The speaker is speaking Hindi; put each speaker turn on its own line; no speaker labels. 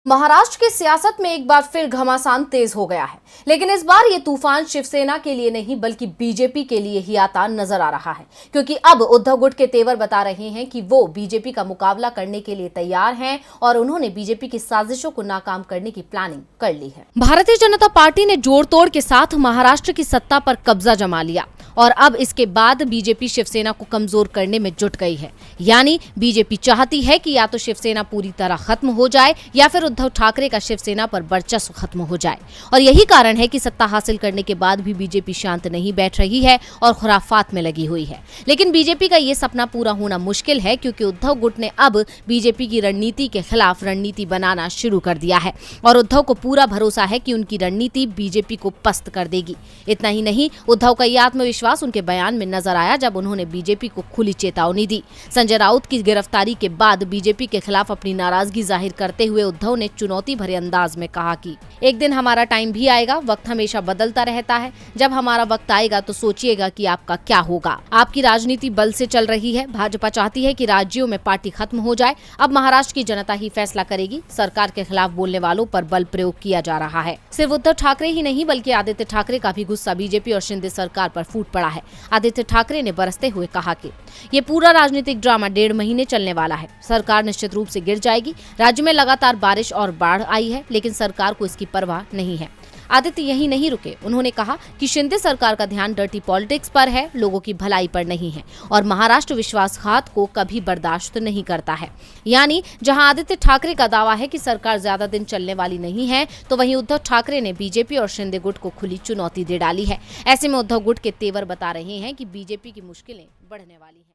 महाराष्ट्र की सियासत में एक बार फिर घमासान तेज हो गया है, लेकिन इस बार ये तूफान शिवसेना के लिए नहीं बल्कि बीजेपी के लिए ही आता नजर आ रहा है, क्योंकि अब उद्धव गुट के तेवर बता रहे हैं कि वो बीजेपी का मुकाबला करने के लिए तैयार हैं और उन्होंने बीजेपी की साजिशों को नाकाम करने की प्लानिंग कर ली है। भारतीय जनता पार्टी ने जोड़ तोड़ के साथ महाराष्ट्र की सत्ता पर कब्जा जमा लिया और अब इसके बाद बीजेपी शिवसेना को कमजोर करने में जुट गई है। यानी बीजेपी चाहती है कि या तो शिवसेना पूरी तरह खत्म हो जाए या फिर उद्धव ठाकरे का शिवसेना पर वर्चस्व खत्म हो जाए। और यही कारण है कि सत्ता हासिल करने के बाद भी बीजेपी शांत नहीं बैठ रही है और खुराफात में लगी हुई है। लेकिन बीजेपी का ये सपना पूरा होना मुश्किल है, क्योंकि उद्धव गुट ने अब बीजेपी की रणनीति के खिलाफ रणनीति बनाना शुरू कर दिया है और उद्धव को पूरा भरोसा है कि उनकी रणनीति बीजेपी को पस्त कर देगी। इतना ही नहीं, उद्धव का यह आत्मविश्वास उनके बयान में नजर आया जब उन्होंने बीजेपी को खुली चेतावनी दी। संजय राउत की गिरफ्तारी के बाद बीजेपी के खिलाफ अपनी नाराजगी जाहिर करते हुए उद्धव ने चुनौती भरे अंदाज में कहा कि एक दिन हमारा टाइम भी आएगा, वक्त हमेशा बदलता रहता है। जब हमारा वक्त आएगा तो सोचिएगा कि आपका क्या होगा। आपकी राजनीति बल से चल रही है। भाजपा चाहती है कि राज्यों में पार्टी खत्म हो जाए। अब महाराष्ट्र की जनता ही फैसला करेगी। सरकार के खिलाफ बोलने वालों पर बल प्रयोग किया जा रहा है। सिर्फ उद्धव ठाकरे ही नहीं बल्कि आदित्य ठाकरे का भी गुस्सा बीजेपी और शिंदे सरकार पर फूट पड़ा है। आदित्य ठाकरे ने बरसते हुए कहा कि ये पूरा राजनीतिक ड्रामा 1.5 महीने चलने वाला है। सरकार निश्चित रूप से गिर जाएगी। राज्य में लगातार बारिश और बाढ़ आई है, लेकिन सरकार को इसकी परवाह नहीं है। आदित्य यही नहीं रुके। उन्होंने कहा कि शिंदे सरकार का ध्यान डर्टी पॉलिटिक्स पर है, लोगों की भलाई पर नहीं है और महाराष्ट्र विश्वासघात को कभी बर्दाश्त नहीं करता है। यानी जहां आदित्य ठाकरे का दावा है कि सरकार ज्यादा दिन चलने वाली नहीं है, तो वहीं उद्धव ठाकरे ने बीजेपी और शिंदे गुट को खुली चुनौती दे डाली है। ऐसे में उद्धव गुट के तेवर बता रहे हैं कि बीजेपी की मुश्किलें बढ़ने वाली हैं।